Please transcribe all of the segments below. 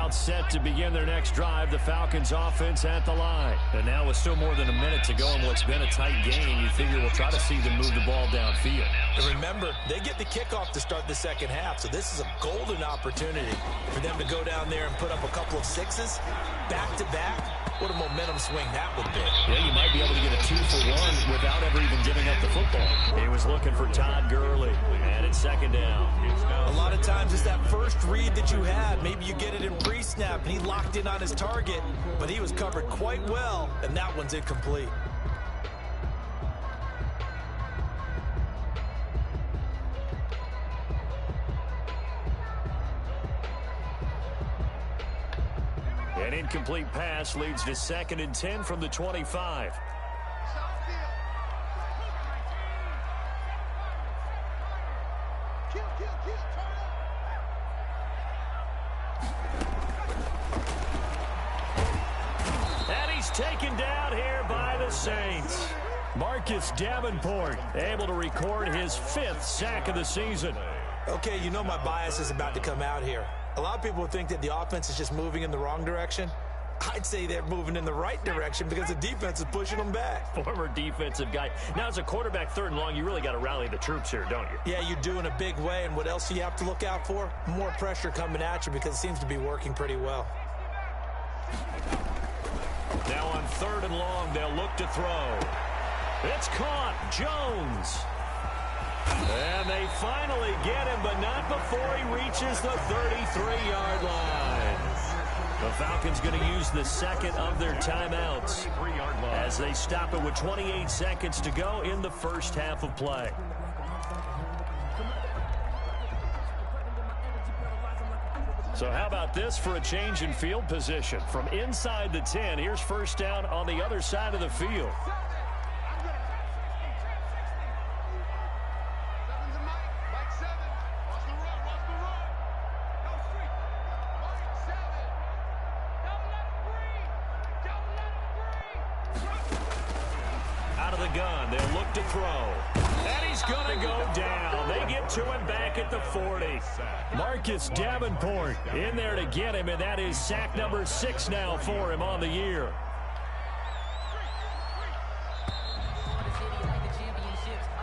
about set to begin their next drive. The Falcons offense at the line. And now with still more than a minute to go in what's been a tight game, you figure we'll try to see them move the ball downfield. And remember, they get the kickoff to start the second half, so this is a golden opportunity for them to go down there and put up a couple of sixes back-to-back. What a momentum swing that would be. Yeah, you might be able to get a 2-for-1 without ever even giving up the football. He was looking for Todd Gurley, and it's second down. A lot of times it's that first read that you had. Maybe you get it in pre-snap, and he locked in on his target, but he was covered quite well, and that one's incomplete. An incomplete pass leads to 2nd and 10 from the 25. And he's taken down here by the Saints. Marcus Davenport able to record his 5th sack of the season. Okay, you know my bias is about to come out here. A lot of people think that the offense is just moving in the wrong direction. I'd say they're moving in the right direction because the defense is pushing them back. Former defensive guy. Now, as a quarterback 3rd and long, you really got to rally the troops here, don't you? Yeah, you do in a big way. And what else do you have to look out for? More pressure coming at you because it seems to be working pretty well. Now on 3rd and long, they'll look to throw. It's caught. Jones. And they finally get him, but not before he reaches the 33-yard line. The Falcons going to use the 2nd of their timeouts as they stop it with 28 seconds to go in the first half of play. So how about this for a change in field position? From inside the 10, here's first down on the other side of the field. Out of the gun, they'll look to throw. And he's going to go down. They get to him back at the 40. Marcus Davenport in there to get him, and that is sack number 6 now for him on the year.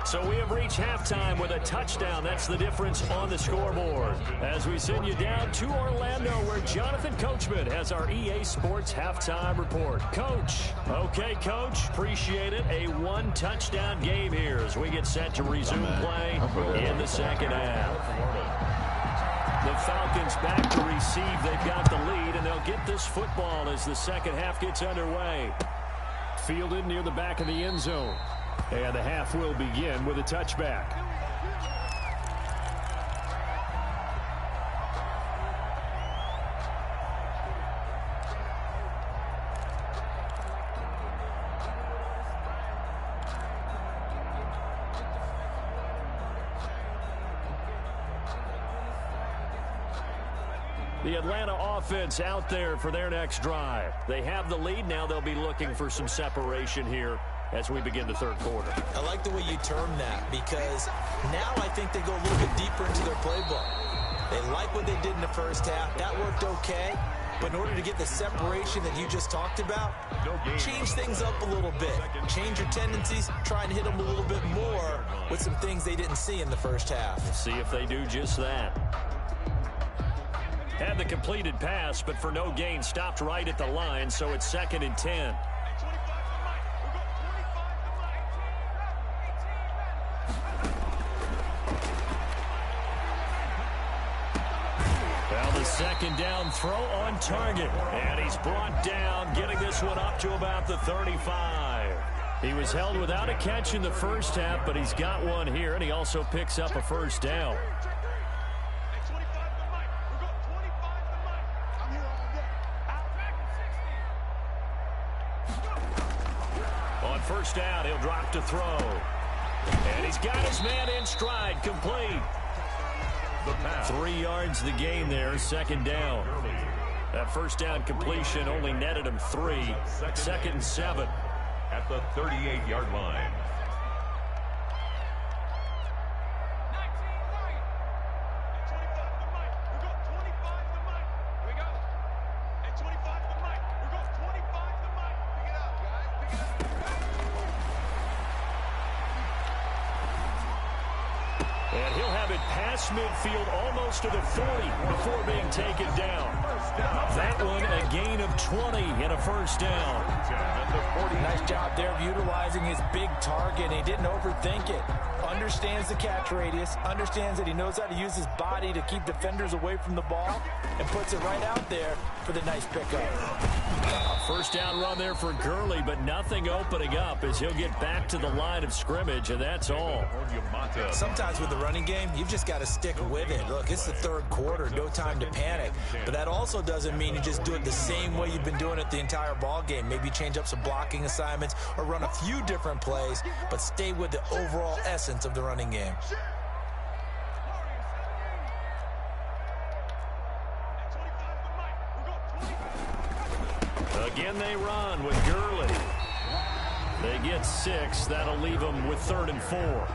So we have reached halftime with a touchdown. That's the difference on the scoreboard. As we send you down to Orlando, where Jonathan Coachman has our EA Sports halftime report. Coach. Okay, Coach. Appreciate it. A 1-touchdown game here as we get set to resume play in the second half. The Falcons back to receive. They've got the lead, and they'll get this football as the second half gets underway. Fielded near the back of the end zone. And the half will begin with a touchback. The Atlanta offense out there for their next drive. They have the lead. Now they'll be looking for some separation here as we begin the third quarter. I like the way you term that because now I think they go a little bit deeper into their playbook. They like what they did in the first half. That worked okay. But in order to get the separation that you just talked about, change things up a little bit. Change your tendencies. Try and hit them a little bit more with some things they didn't see in the first half. We'll see if they do just that. Had the completed pass, but for no gain, stopped right at the line, so it's 2nd and 10. Well, the second down throw on target. And he's brought down, getting this one up to about the 35. He was held without a catch in the first half, but he's got one here, and he also picks up a first down. On first down, he'll drop to throw. And he's got his man in stride, complete. 3 yards the gain there, second down. That first down completion only netted him 3. 2nd and 7. At the 38-yard line. And he'll have it past midfield almost to the 40 before being taken down. That one a gain of 20 and a first down. Nice job there of utilizing his big target. He didn't overthink it. Understands the catch radius, understands that he knows how to use his body to keep defenders away from the ball, and puts it right out there for the nice pickup. A first down run there for Gurley, but nothing opening up as he'll get back to the line of scrimmage, and that's all. Sometimes with the running game, you've just got to stick with it. Look, it's the third quarter, no time to panic. But that also doesn't mean you just do it the same way you've been doing it the entire ball game. Maybe change up some blocking assignments or run a few different plays, but stay with the overall essence of the running game. Again they run with Gurley. They get 6. That'll leave them with 3rd and 4.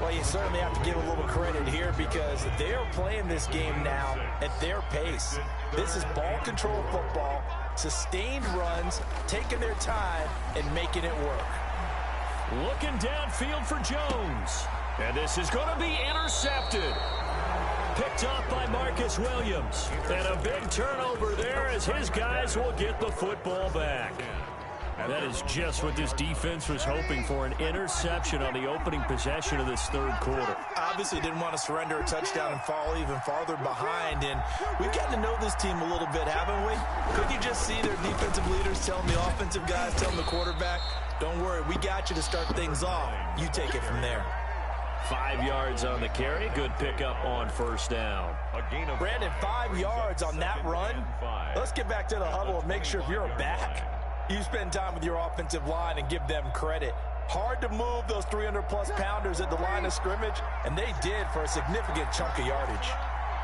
Well, you certainly have to give a little credit here because they're playing this game now at their pace. This is ball control football, sustained runs, taking their time, and making it work. Looking downfield for Jones. And this is going to be intercepted. Picked off by Marcus Williams. And a big turnover there as his guys will get the football back. That is just what this defense was hoping for, an interception on the opening possession of this third quarter. Obviously didn't want to surrender a touchdown and fall even farther behind, and we've gotten to know this team a little bit, haven't we? Could you just see their defensive leaders telling the offensive guys, telling the quarterback, don't worry, we got you to start things off. You take it from there. 5 yards on the carry. Good pickup on first down. Brandon, 5 yards on that run. Let's get back to the huddle and make sure if you're a back, you spend time with your offensive line and give them credit. Hard to move those 300-plus pounders at the line of scrimmage, and they did for a significant chunk of yardage.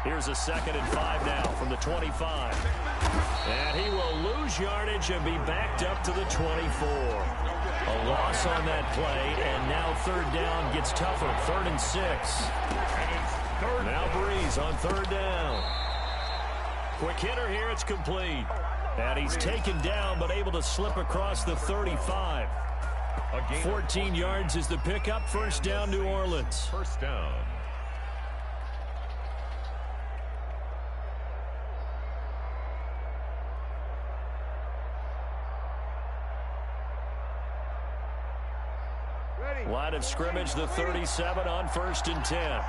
Here's a 2nd and 5 now from the 25. And he will lose yardage and be backed up to the 24. A loss on that play, and now 3rd down gets tougher. 3rd and 6. Now Breeze on 3rd down. Quick hitter here, it's complete. And he's taken down, but able to slip across the 35. 14 yards is the pickup. First down, New Orleans. First down. Line of scrimmage, the 37 on 1st and 10.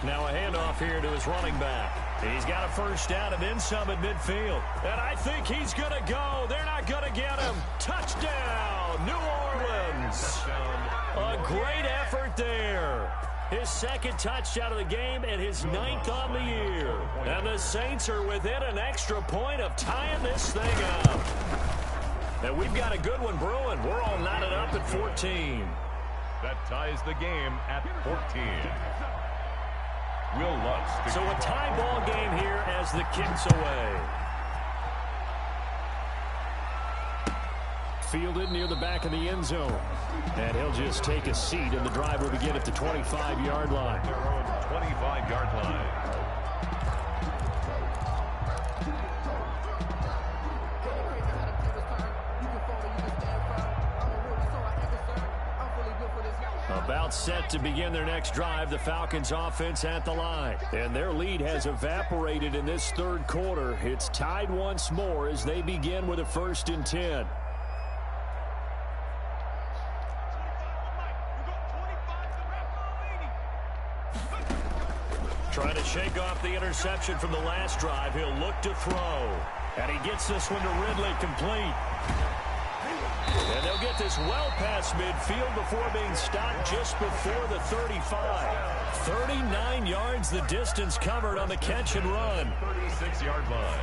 Now a handoff here to his running back. He's got a first down and then some at midfield. And I think he's going to go. They're not going to get him. Touchdown, New Orleans. A great effort there. His 2nd touchdown of the game and his 9th on the year. And the Saints are within an extra point of tying this thing up. And we've got a good one brewing. We're all knotted up at 14. That ties the game at 14. Will Lutz. So a tie ball game here as the kick's away. Fielded near the back of the end zone. And he'll just take a seat, and the drive will begin at the 25-yard line. Their own 25-yard line. About set to begin their next drive, the Falcons offense at the line. And their lead has evaporated in this third quarter. It's tied once more as they begin with a 1st and 10. Trying to shake off the interception from the last drive. He'll look to throw. And he gets this one to Ridley, complete. And they'll get this well past midfield before being stopped just before the 35. 39 yards the distance covered on the catch and run. 36-yard line.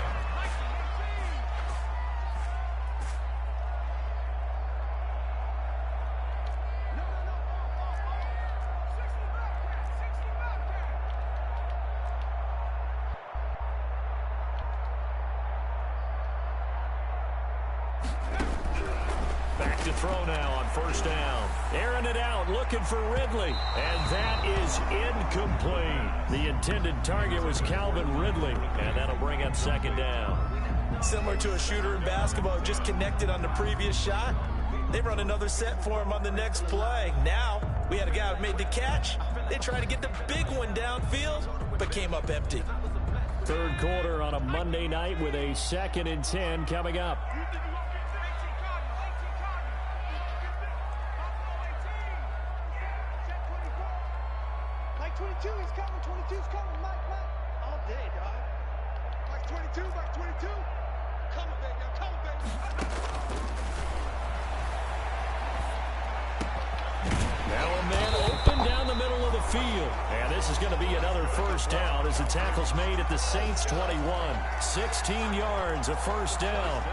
To throw now on first down. Airing it out, looking for Ridley. And that is incomplete. The intended target was Calvin Ridley. And that'll bring up 2nd down. Similar to a shooter in basketball, just connected on the previous shot. They run another set for him on the next play. Now, we had a guy who made the catch. They tried to get the big one downfield, but came up empty. Third quarter on a Monday night with a 2nd and 10 coming up. Mike 22, he's coming. 22's coming. Mike. All day, dog. Mike 22, Mike 22. Coming, baby. I'm coming, baby. Now a man open down the middle of the field. And this is going to be another first down as the tackle's made at the Saints 21. 16 yards, a first down.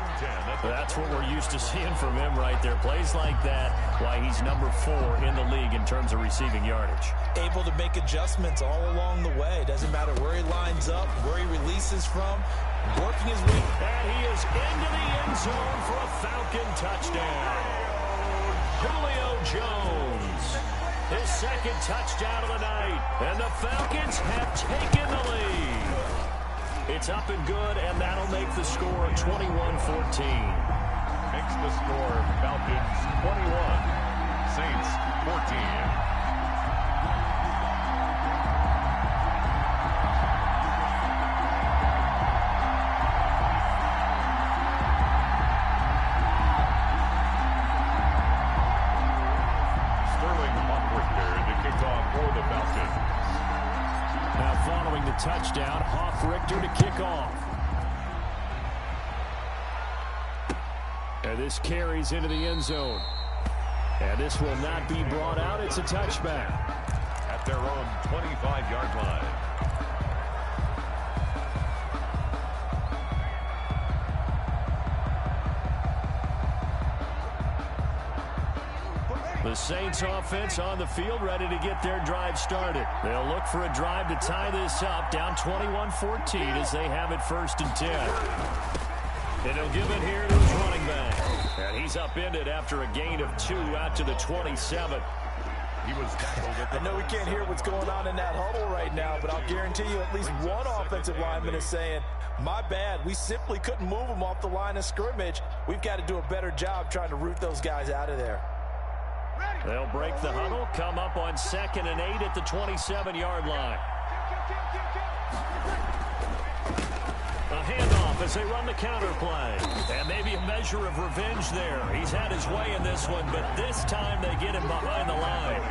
That's what we're used to seeing from him right there. Plays like that, why he's number 4 in the league in terms of receiving yardage. Able to make adjustments all along the way. Doesn't matter where he lines up, where he releases from, working his way. And he is into the end zone for a Falcon touchdown. Julio Jones, his 2nd touchdown of the night, and the Falcons have taken the lead. It's up and good, and that'll make the score 21-14. Makes the score Falcons 21, Saints 14. Touchdown, Richter to kick off. And this carries into the end zone. And this will not be brought out. It's a touchback. At their own 25-yard line. The Saints offense on the field, ready to get their drive started. They'll look for a drive to tie this up, down 21-14 as they have it 1st and 10. And he'll give it here to his running back. And he's upended after a gain of 2 out to the 27. He was tackled at the I know we can't hear what's going on in that huddle right now, but I'll guarantee you at least one offensive lineman is saying, my bad, we simply couldn't move them off the line of scrimmage. We've got to do a better job trying to root those guys out of there. They'll break the huddle, come up on 2nd and 8 at the 27-yard line. A handoff as they run the counter play. And maybe a measure of revenge there. He's had his way in this one, but this time they get him behind the line.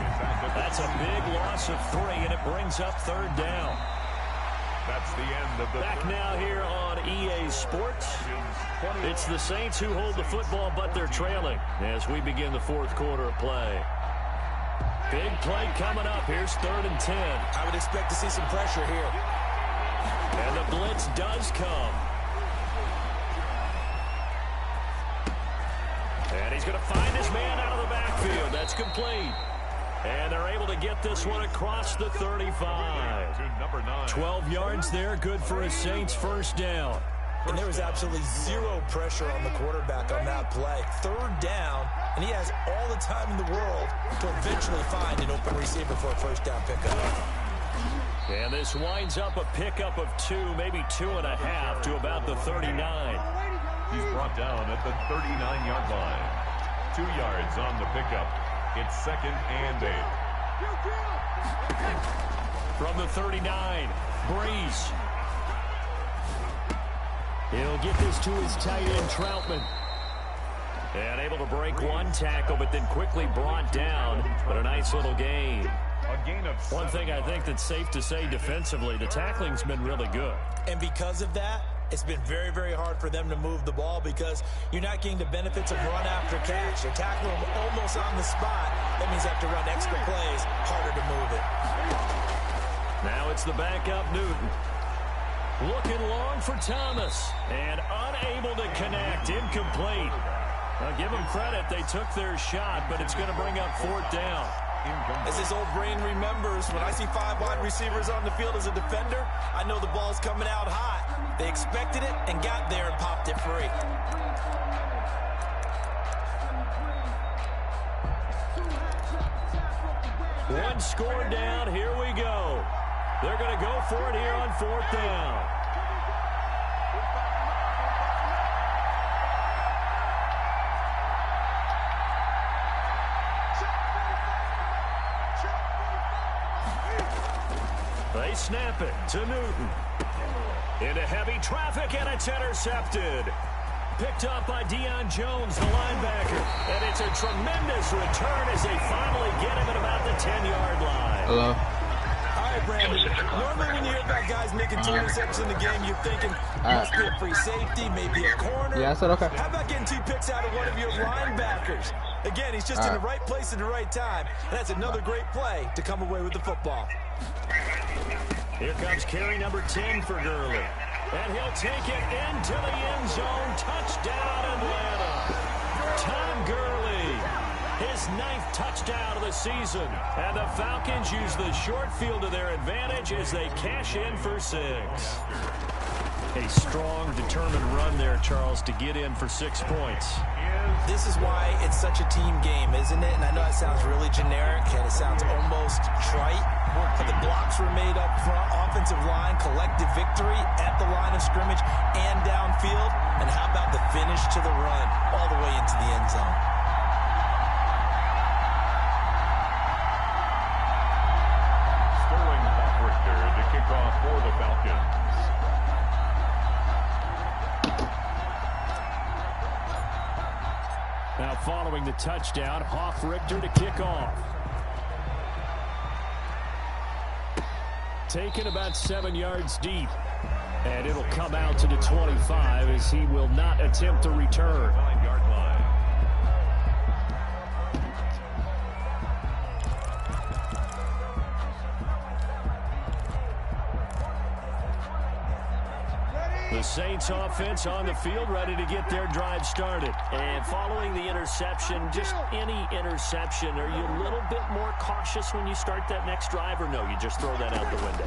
That's a big loss of 3, and it brings up 3rd down. That's the end of the back now here on EA Sports. It's the Saints who hold the football, but they're trailing as we begin the 4th quarter of play. Big play coming up. Here's 3rd and 10. I would expect to see some pressure here. And the blitz does come. And he's going to find his man out of the backfield. That's complete. And they're able to get this one across the 35. 12 yards there, good for a Saints first down. And there was absolutely zero pressure on the quarterback on that play. 3rd down, and he has all the time in the world to eventually find an open receiver for a first down pickup. And this winds up a pickup of 2, maybe 2.5 to about the 39. He's brought down at the 39-yard line. 2 yards on the pickup. It's 2nd and 8. From the 39, Breeze. He'll get this to his tight end, Troutman. And able to break one tackle, but then quickly brought down. But a nice little gain. A gain of 7. One thing I think that's safe to say defensively, the tackling's been really good. And because of that, it's been very, very hard for them to move the ball because you're not getting the benefits of run after catch. They're tackling them almost on the spot. That means they have to run extra plays, harder to move it. Now it's the backup Newton. Looking long for Thomas. And unable to connect. Incomplete. I'll give them credit. They took their shot, but it's going to bring up 4th down. As this old brain remembers, when I see 5 wide receivers on the field as a defender, I know the ball's coming out hot. They expected it and got there and popped it free. One score down. Here we go. They're going to go for it here on 4th down. They snap it to Newton. Into heavy traffic, and it's intercepted. Picked up by Deion Jones, the linebacker. And it's a tremendous return as they finally get him at about the 10-yard line. Hello. All right, Brandon. Normally when you hear about guys making 2 interceptions in the game, you're thinking, must be a free safety, maybe a corner. Yeah, I said okay. How about getting 2 picks out of one of your linebackers? Again, he's just in the right place at the right time. And that's another great play to come away with the football. Here comes carry number 10 for Gurley. And he'll take it into the end zone. Touchdown, Atlanta. Tom Gurley, his 9th touchdown of the season. And the Falcons use the short field to their advantage as they cash in for 6. A strong, determined run there, Charles, to get in for 6 points. This is why it's such a team game, isn't it? And I know it sounds really generic and it sounds almost trite, but the blocks were made up front, offensive line, collective victory at the line of scrimmage and downfield. And how about the finish to the run all the way into the end zone? Sterling Hoffrichter to kick off for the Falcons. Now following the touchdown, Hoffrichter to kick off. Taken about 7 yards deep. And it'll come out to the 25 as he will not attempt to return. 9-yard line. The Saints offense on the field, ready to get their drive started. And following the interception, just any interception, are you a little bit more cautious when you start that next drive, or no, you just throw that out the window?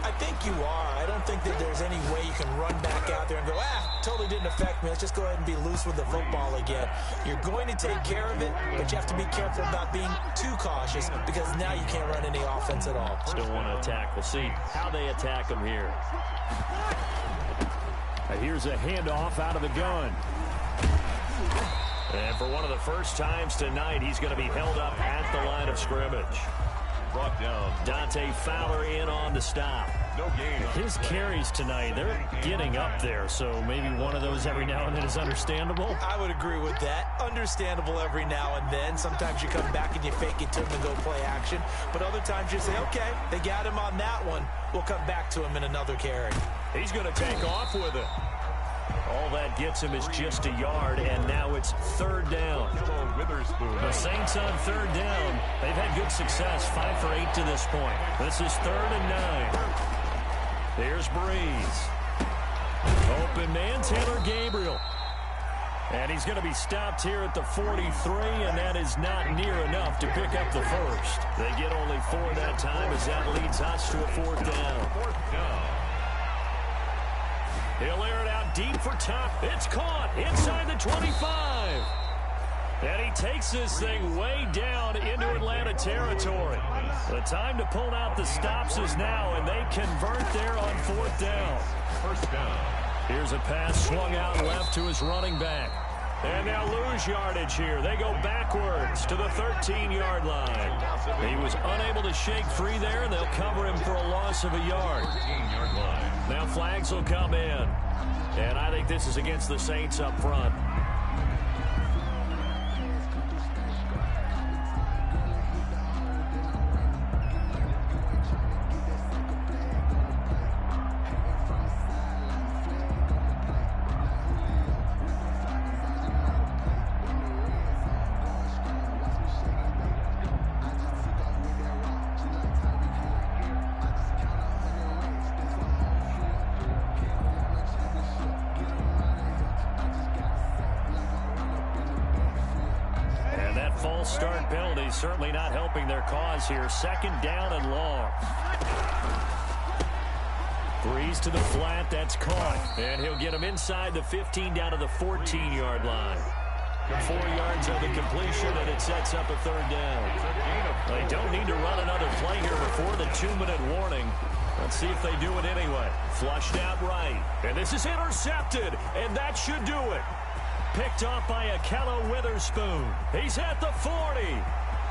I think you are. I don't think that there's any way you can run back out there and go, totally didn't affect me. Let's just go ahead and be loose with the football again. You're going to take care of it, but you have to be careful about being too cautious because now you can't run any offense at all. Still want to attack. We'll see how they attack them here. Here's a handoff out of the gun. And for one of the first times tonight, he's going to be held up at the line of scrimmage. Brought down. Dante Fowler in on the stop. No gain. His carries tonight, they're getting up there, so maybe one of those every now and then is understandable. I would agree with that. Understandable every now and then. Sometimes you come back and you fake it to him and go play action. But other times you say, okay, they got him on that one. We'll come back to him in another carry. He's going to take off with it. All that gets him is just a yard, and now it's 3rd down. The Saints on 3rd down. They've had good success, 5 for 8 to this point. This is 3rd and 9. There's Breeze. Open man, Taylor Gabriel. And he's going to be stopped here at the 43, and that is not near enough to pick up the first. They get only 4 that time as that leads us to a 4th down. 4th down. He'll air it out deep for top. It's caught inside the 25. And he takes this thing way down into Atlanta territory. The time to pull out the stops is now, and they convert there on 4th down. 1st down. Here's a pass swung out left to his running back. And now lose yardage here. They go backwards to the 13-yard line. He was unable to shake free there, and they'll cover him for a loss of a yard. 13-yard line. Now flags will come in. And I think this is against the Saints up front. False start penalty certainly not helping their cause here. 2nd down and long. Breeze to the flat. That's caught. And he'll get him inside the 15 down to the 14-yard line. 4 yards of the completion, and it sets up a 3rd down. They don't need to run another play here before the 2-minute warning. Let's see if they do it anyway. Flushed out right. And this is intercepted, and that should do it. Picked off by Akello Witherspoon. He's at the 40,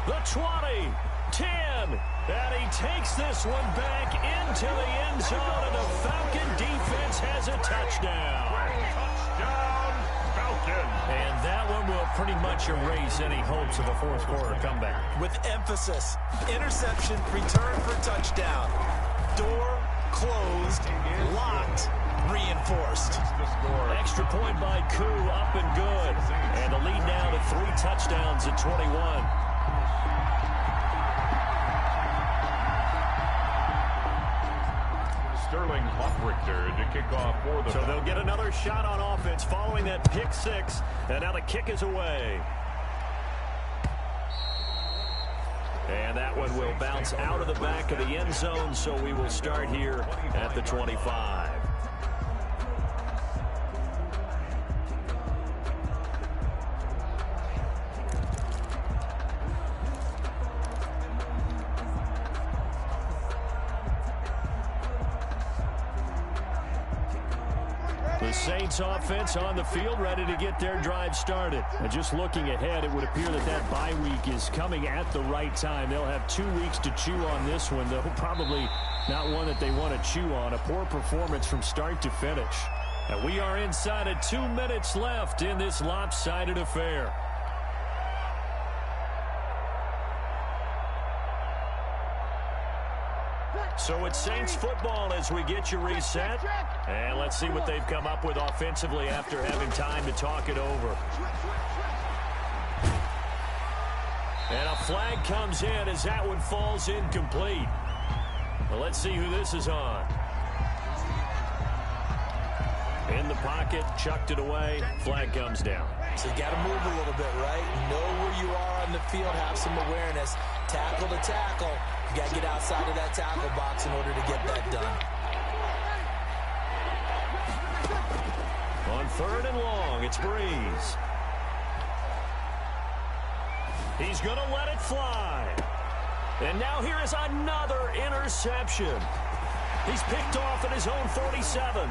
the 20, 10. And he takes this one back into the end zone, and the Falcon defense has a touchdown. Touchdown, Falcon. And that one will pretty much erase any hopes of a fourth quarter comeback. With emphasis, interception, return for touchdown. Door closed, locked, reinforced. Extra point by Koo, up and good. And the lead now to 3 touchdowns at 21. Sterling Hoffrichter to kick off for the So they'll get another shot on offense following that pick 6. And now the kick is away. And that one will bounce out of the back of the end zone, so we will start here at the 25. The Saints offense on the field, ready to get their drive started. And just looking ahead, it would appear that that bye week is coming at the right time. They'll have 2 weeks to chew on this one, though probably not one that they want to chew on. A poor performance from start to finish. And we are inside of 2 minutes left in this lopsided affair. So it's Saints football as we get you reset. And let's see what they've come up with offensively after having time to talk it over. And a flag comes in as that one falls incomplete. Well, let's see who this is on. In the pocket, chucked it away, flag comes down. So you got to move a little bit, right? Know where you are on the field, have some awareness. Tackle to tackle. You got to get outside of that tackle box in order to get that done. On 3rd and long, it's Breeze. He's going to let it fly. And now here is another interception. He's picked off at his own 47.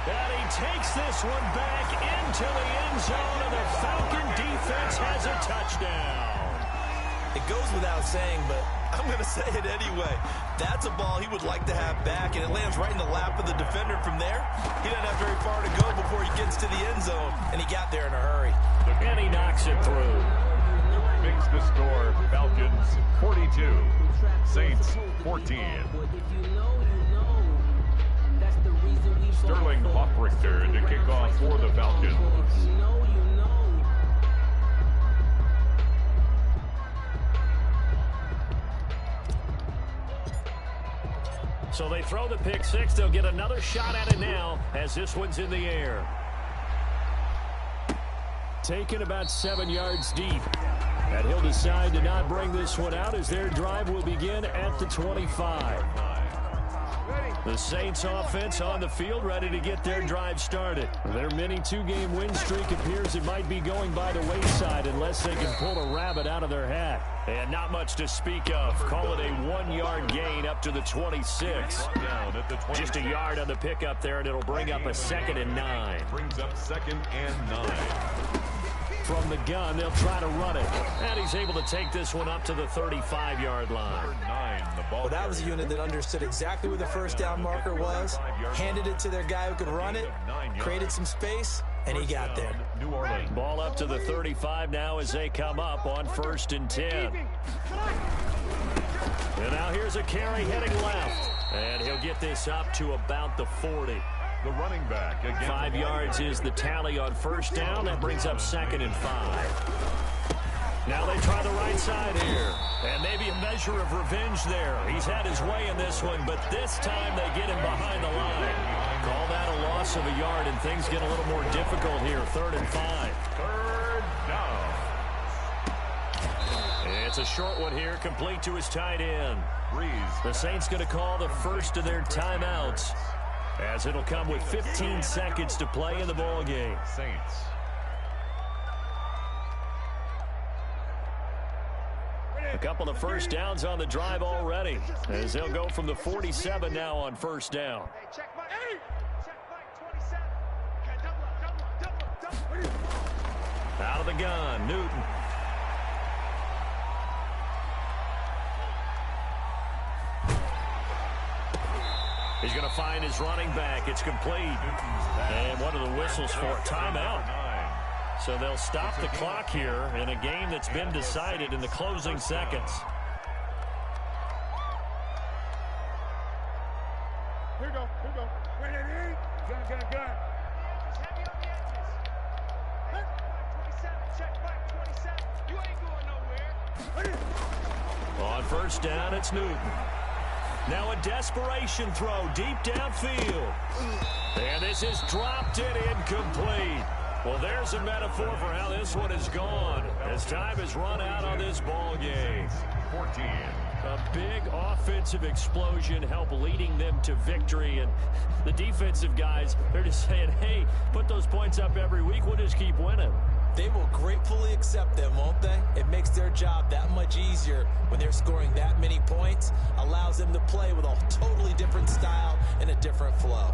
And he takes this one back into the end zone, and the Falcon defense has a touchdown. It goes without saying, but I'm going to say it anyway. That's a ball he would like to have back, and it lands right in the lap of the defender from there. He doesn't have very far to go before he gets to the end zone, and he got there in a hurry. And he knocks it through. Makes the score Falcons 42, Saints 14. Sterling Hoffrichter to kick off for the Falcons. So they throw the pick 6. They'll get another shot at it now as this one's in the air. Taken about 7 yards deep. And he'll decide to not bring this one out as their drive will begin at the 25. The Saints offense on the field, ready to get their drive started. Their mini 2-game win streak appears it might be going by the wayside unless they can pull a rabbit out of their hat. And not much to speak of. Call it a 1-yard gain up to the 26. Just a yard on the pickup there, and it'll bring up a 2nd and 9. Brings up 2nd and 9. From the gun, they'll try to run it. And he's able to take this one up to the 35-yard line. Well, that was a unit that understood exactly where the first down marker was, handed it to their guy who could run it, created some space, and he got there. Ball up to the 35 now as they come up on 1st and 10. And now here's a carry heading left. And he'll get this up to about the 40. The running back again. 5 yards is the tally on 1st down. That brings up 2nd and 5. Now they try the right side here. And maybe a measure of revenge there. He's had his way in this one, but this time they get him behind the line. Call that a loss of a yard, and things get a little more difficult here. 3rd and 5. 3rd down. It's a short one here, complete to his tight end. Breeze. The Saints going to call the first of their timeouts, as it'll come with 15 seconds to play in the ball game. Saints. A couple of first downs on the drive already, as they'll go from the 47 now on 1st down. Check Mike 27. Okay, double up. Out of the gun, Newton. He's going to find his running back. It's complete. And what are the whistles for? Timeout. So they'll stop the clock here in a game that's been decided in the closing seconds. Here we go. Right in. Gun. Heavy on the edges. 27. Check back 27. You ain't going nowhere. On first down, it's Newton. Now a desperation throw deep downfield. And this is dropped it incomplete. Well, there's a metaphor for how this one is gone as time has run out on this ball game. 14. A big offensive explosion helped leading them to victory. And the defensive guys, they're just saying, hey, put those points up every week. We'll just keep winning. They will gratefully accept them, won't they? It makes their job that much easier when they're scoring that many points. Allows them to play with a totally different style and a different flow.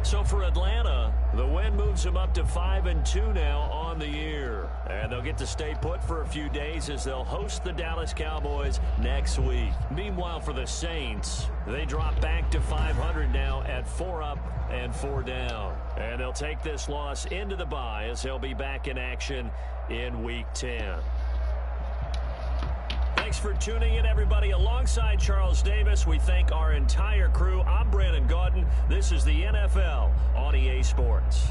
So for Atlanta, the win moves them up to 5-2 now on the year. And they'll get to stay put for a few days as they'll host the Dallas Cowboys next week. Meanwhile, for the Saints, they drop back to 500 now at 4 up and 4 down. And they'll take this loss into the bye as they'll be back in action in Week 10. Thanks for tuning in, everybody. Alongside Charles Davis, we thank our entire crew. I'm Brandon Gaudin. This is the NFL on EA Sports.